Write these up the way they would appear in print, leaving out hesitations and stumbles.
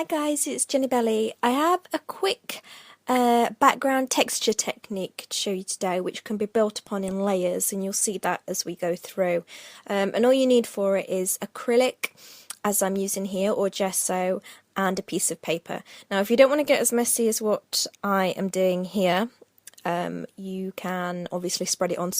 Hi guys, it's Jennibellie. I have a quick background texture technique to show you today, which can be built upon in layers, and you'll see that as we go through. And all you need for it is acrylic, as I'm using here, or gesso, and a piece of paper. Now, if you don't want to get as messy as what I am doing here, you can obviously spread it on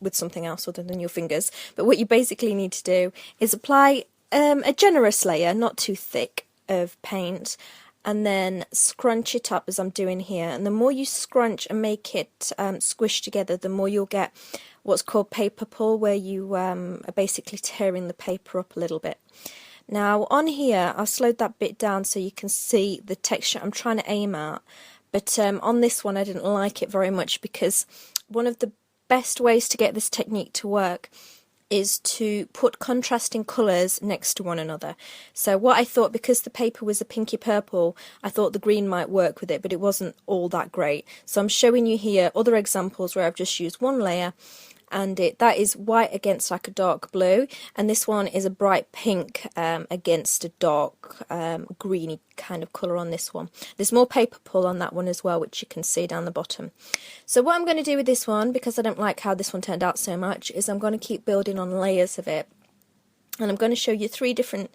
with something else other than your fingers. But what you basically need to do is apply a generous layer, not too thick, of paint, and then scrunch it up as I'm doing here. And the more you scrunch and make it squish together, the more you'll get what's called paper pull, where you are basically tearing the paper up a little bit. Now on here I've slowed that bit down so you can see the texture I'm trying to aim at, but on this one I didn't like it very much, because one of the best ways to get this technique to work is to put contrasting colours next to one another. So what I thought, because the paper was a pinky purple, I thought the green might work with it, but it wasn't all that great. So I'm showing you here other examples where I've just used one layer, and that is white against like a dark blue, and this one is a bright pink against a dark greeny kind of colour on this one. There's more paper pull on that one as well, which you can see down the bottom. So what I'm going to do with this one, because I don't like how this one turned out so much, is I'm going to keep building on layers of it, and I'm going to show you 3 different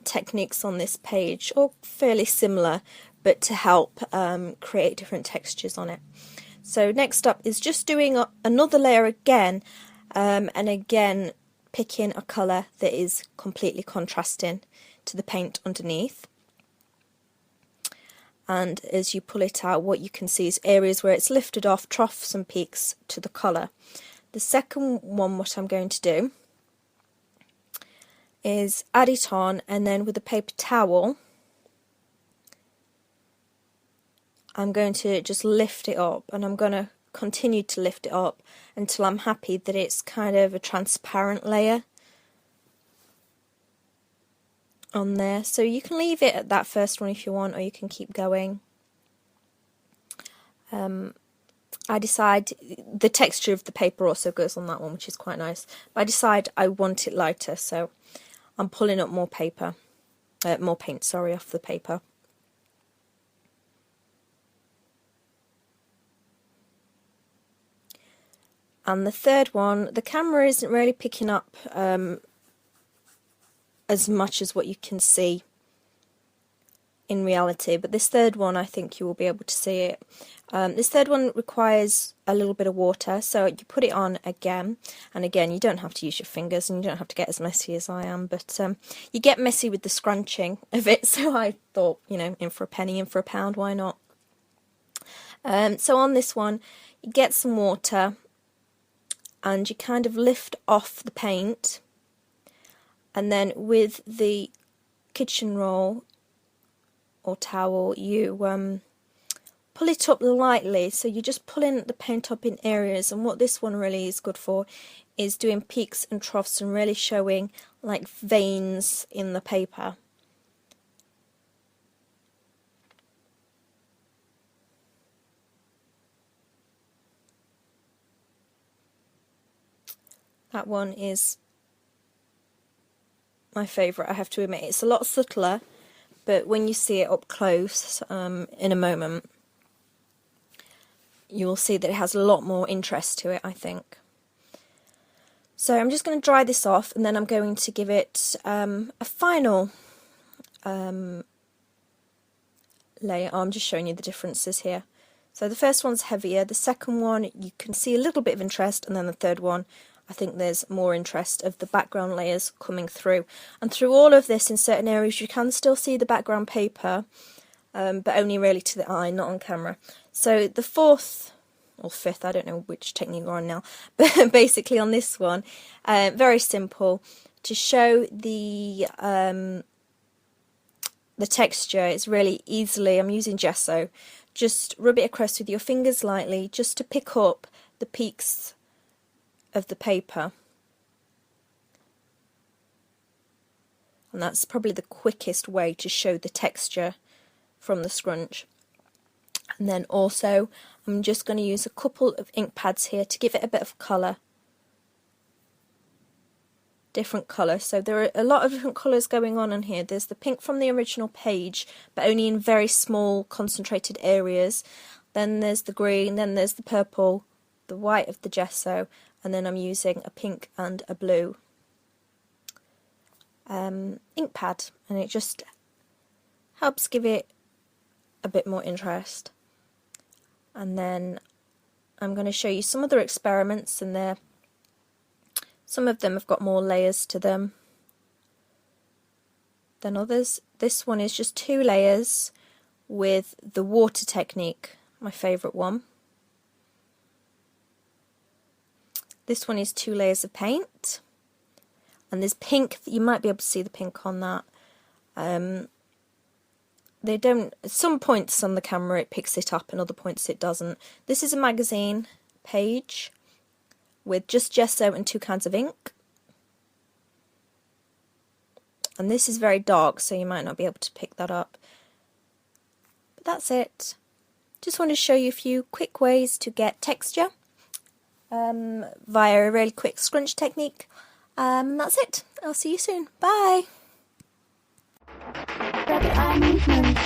techniques on this page, all fairly similar, but to help create different textures on it. So next up is just doing another layer again, and again picking a colour that is completely contrasting to the paint underneath. And as you pull it out, what you can see is areas where it's lifted off, troughs and peaks to the colour. The second one, what I'm going to do is add it on, and then with a paper towel I'm going to just lift it up, and I'm going to continue to lift it up until I'm happy that it's kind of a transparent layer on there. So you can leave it at that first one if you want, or you can keep going. I decide the texture of the paper also goes on that one, which is quite nice. But I decide I want it lighter, so I'm pulling up more paper, more paint, sorry, off the paper. And the third one, the camera isn't really picking up as much as what you can see in reality, but this third one I think you will be able to see it. This third one requires a little bit of water, so you put it on again, and again you don't have to use your fingers, and you don't have to get as messy as I am, but you get messy with the scrunching of it, so I thought, you know, in for a penny, in for a pound, why not? So on this one you get some water, and you kind of lift off the paint, and then with the kitchen roll or towel you pull it up lightly, so you're just pulling the paint up in areas. And what this one really is good for is doing peaks and troughs and really showing like veins in the paper. That one is my favourite, I have to admit. It's a lot subtler, but when you see it up close in a moment, you will see that it has a lot more interest to it, I think. So I'm just going to dry this off, and then I'm going to give it a final layer. I'm just showing you the differences here. So the first one's heavier, the second one you can see a little bit of interest, and then the third one I think there's more interest of the background layers coming through. And through all of this, in certain areas you can still see the background paper, but only really to the eye, not on camera. So the fourth or fifth, I don't know which technique we're on now, but basically on this one, very simple, to show the texture. It's really easily, I'm using gesso, just rub it across with your fingers lightly, just to pick up the peaks of the paper, and that's probably the quickest way to show the texture from the scrunch. And then also I'm just going to use a couple of ink pads here to give it a bit of colour. different colour. So there are a lot of different colours going on in here. There's the pink from the original page, but only in very small concentrated areas. Then there's the green, then there's the purple, the white of the gesso, and then I'm using a pink and a blue ink pad, and it just helps give it a bit more interest. And then I'm going to show you some other experiments in there. Some of them have got more layers to them than others. This one is just 2 layers with the water technique, my favourite one. This one is 2 layers of paint, and there's pink. You might be able to see the pink on that. They don't, at some points on the camera it picks it up and other points it doesn't. This is a magazine page with just gesso and 2 kinds of ink. And this is very dark, so you might not be able to pick that up. But that's it. Just want to show you a few quick ways to get texture via a really quick scrunch technique. That's it. I'll see you soon. Bye! Rabbit eye movement.